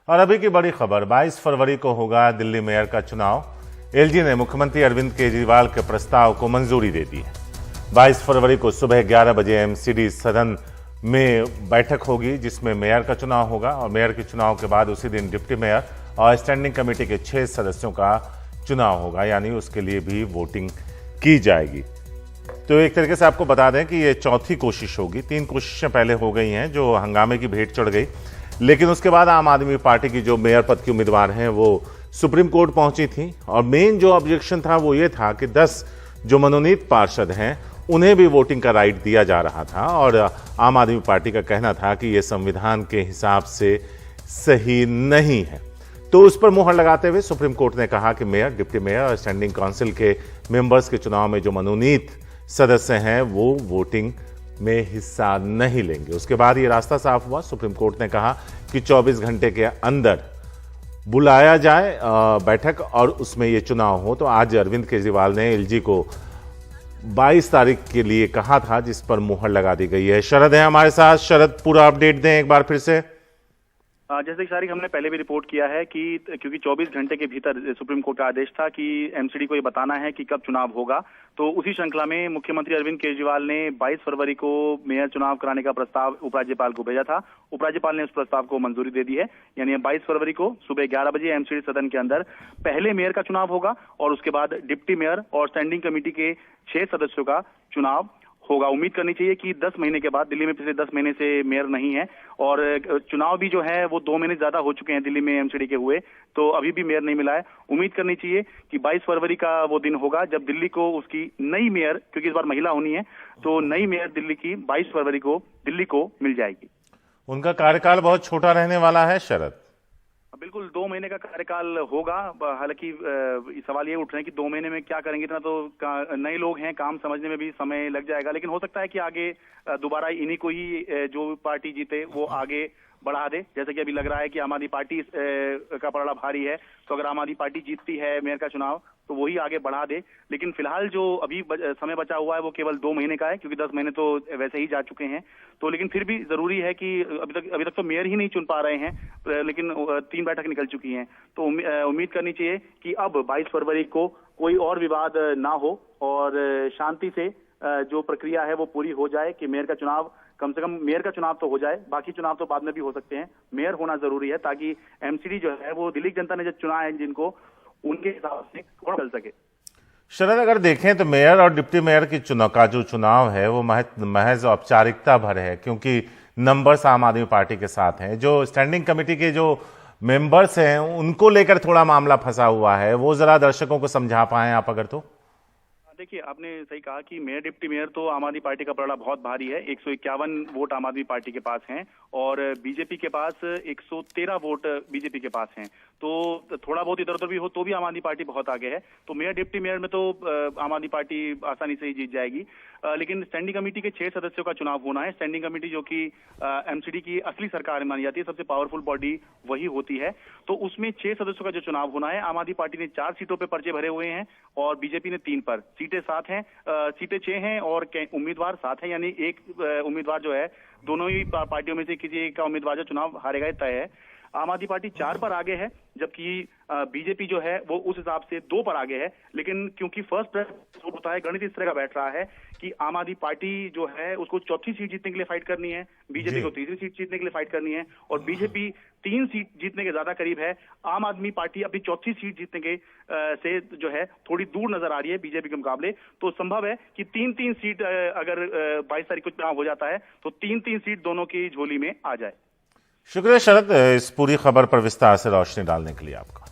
और अभी की बड़ी खबर, 22 फरवरी को होगा दिल्ली मेयर का चुनाव। एलजी ने मुख्यमंत्री अरविंद केजरीवाल के प्रस्ताव को मंजूरी दे दी है। 22 फरवरी को सुबह 11 बजे एमसीडी सदन में बैठक होगी जिसमें मेयर का चुनाव होगा और मेयर के चुनाव के बाद उसी दिन डिप्टी मेयर और स्टैंडिंग कमेटी के 6 सदस्यों का चुनाव होगा, यानी उसके लिए भी वोटिंग की जाएगी। तो एक तरीके से आपको बता दें कि ये चौथी कोशिश होगी। 3 कोशिशें पहले हो गई हैं जो हंगामे की भेंट चढ़ गई, लेकिन उसके बाद आम आदमी पार्टी की जो मेयर पद की उम्मीदवार हैं वो सुप्रीम कोर्ट पहुंची थी और मेन जो ऑब्जेक्शन था वो ये था कि 10 जो मनोनीत पार्षद हैं उन्हें भी वोटिंग का राइट दिया जा रहा था और आम आदमी पार्टी का कहना था कि यह संविधान के हिसाब से सही नहीं है। तो उस पर मुहर लगाते हुए सुप्रीम कोर्ट ने कहा कि मेयर, डिप्टी मेयर और स्टैंडिंग काउंसिल के मेंबर्स के चुनाव में जो मनोनीत सदस्य हैं वो वोटिंग में हिस्सा नहीं लेंगे। उसके बाद ये रास्ता साफ हुआ। सुप्रीम कोर्ट ने कहा कि 24 घंटे के अंदर बुलाया जाए बैठक और उसमें ये चुनाव हो। तो आज अरविंद केजरीवाल ने एलजी को 22 तारीख के लिए कहा था, जिस पर मुहर लगा दी गई है। शरद है हमारे साथ। शरद, पूरा अपडेट दें एक बार फिर से। जैसे कि सारिक हमने पहले भी रिपोर्ट किया है कि क्योंकि 24 घंटे के भीतर सुप्रीम कोर्ट का आदेश था कि एमसीडी को ये बताना है कि कब चुनाव होगा, तो उसी श्रृंखला में मुख्यमंत्री अरविंद केजरीवाल ने 22 फरवरी को मेयर चुनाव कराने का प्रस्ताव उपराज्यपाल को भेजा था। उपराज्यपाल ने उस प्रस्ताव को मंजूरी दे दी है, यानी 22 फरवरी को सुबह 11 बजे एमसीडी सदन के अंदर पहले मेयर का चुनाव होगा और उसके बाद डिप्टी मेयर और स्टैंडिंग कमेटी के 6 सदस्यों का चुनाव होगा। उम्मीद करनी चाहिए कि 10 महीने के बाद, दिल्ली में पिछले 10 महीने से मेयर नहीं है और चुनाव भी जो है वो 2 महीने ज्यादा हो चुके हैं दिल्ली में एमसीडी के हुए, तो अभी भी मेयर नहीं मिला है। उम्मीद करनी चाहिए कि 22 फरवरी का वो दिन होगा जब दिल्ली को उसकी नई मेयर, क्योंकि इस बार महिला होनी है, तो नई मेयर दिल्ली की 22 फरवरी को दिल्ली को मिल जाएगी। उनका कार्यकाल बहुत छोटा रहने वाला है शरद। बिल्कुल 2 महीने का कार्यकाल होगा। हालांकि सवाल ये उठ रहे हैं कि 2 महीने में क्या करेंगे, इतना तो नए लोग हैं, काम समझने में भी समय लग जाएगा, लेकिन हो सकता है कि आगे दोबारा इन्हीं को ही जो पार्टी जीते वो आगे बढ़ा दे। जैसे कि अभी लग रहा है कि आम आदमी पार्टी का पलड़ा भारी है, तो अगर आम आदमी पार्टी जीतती है मेयर का चुनाव तो वही आगे बढ़ा दे। लेकिन फिलहाल जो अभी समय बचा हुआ है वो केवल 2 महीने का है, क्योंकि 10 महीने तो वैसे ही जा चुके हैं। तो लेकिन फिर भी जरूरी है कि अभी तक तो मेयर ही नहीं चुन पा रहे हैं, लेकिन 3 बैठक निकल चुकी हैं, तो उम्मीद करनी चाहिए कि अब 22 फरवरी को कोई और विवाद ना हो और शांति से जो प्रक्रिया है वो पूरी हो जाए कि मेयर का चुनाव, कम से कम मेयर का चुनाव तो हो जाए, बाकी चुनाव तो बाद में भी हो सकते हैं। मेयर होना जरूरी है ताकि एमसीडी जो है वो दिल्ली जनता ने जो चुना है जिनको, उनके हिसाब से थोड़ा चल सके। शरद, अगर देखें तो मेयर और डिप्टी मेयर की जो चुनाव है वो महज औपचारिकता भर है, क्योंकि नंबर्स आम आदमी पार्टी के साथ हैं। जो स्टैंडिंग कमेटी के जो मेंबर्स हैं उनको लेकर थोड़ा मामला फंसा हुआ है, वो जरा दर्शकों को समझा पाएं आप अगर तो। देखिए, आपने सही कहा कि मेयर डिप्टी मेयर तो आम आदमी पार्टी का पलड़ा बहुत भारी है। 151 वोट आम आदमी पार्टी के पास हैं और बीजेपी के पास 113 वोट बीजेपी के पास हैं, तो थोड़ा बहुत इधर उधर भी हो तो भी आम आदमी पार्टी बहुत आगे है। तो मेयर डिप्टी मेयर में तो आम आदमी पार्टी आसानी से ही जीत जाएगी। लेकिन स्टैंडिंग कमेटी के 6 सदस्यों का चुनाव होना है। स्टैंडिंग कमेटी जो कि एमसीडी की असली सरकार मानी जाती है, सबसे पावरफुल बॉडी वही होती है, तो उसमें 6 सदस्यों का जो चुनाव होना है। आम आदमी पार्टी ने 4 सीटों पर पर्चे भरे हुए हैं और बीजेपी ने 3 पर। सीटें 7 हैं, सीटें 6 हैं और उम्मीदवार 7 हैं, यानी एक उम्मीदवार जो है, दोनों ही पार्टियों में से किसी एक का उम्मीदवार जो चुनाव हारेगा ये तय है। आम आदमी पार्टी 4 पर आगे है, जबकि बीजेपी जो है वो उस हिसाब से 2 पर आगे है। लेकिन क्योंकि फर्स्ट प्रेफरेंस होता है, गणित इस तरह का बैठ रहा है कि आम आदमी पार्टी जो है उसको 4थी सीट जीतने के लिए फाइट करनी है, बीजेपी को 3री सीट जीतने के लिए फाइट करनी है और बीजेपी 3 सीट जीतने के ज्यादा करीब है। आम आदमी पार्टी अपनी 4थी सीट जीतने के से जो है थोड़ी दूर नजर आ रही है बीजेपी के मुकाबले। तो संभव है कि 3-3 सीट अगर 22 तारीख को चुनाव हो जाता है तो 3-3 सीट दोनों की झोली में आ जाए। शुक्रिया शरद, इस पूरी खबर पर विस्तार से रोशनी डालने के लिए आपका।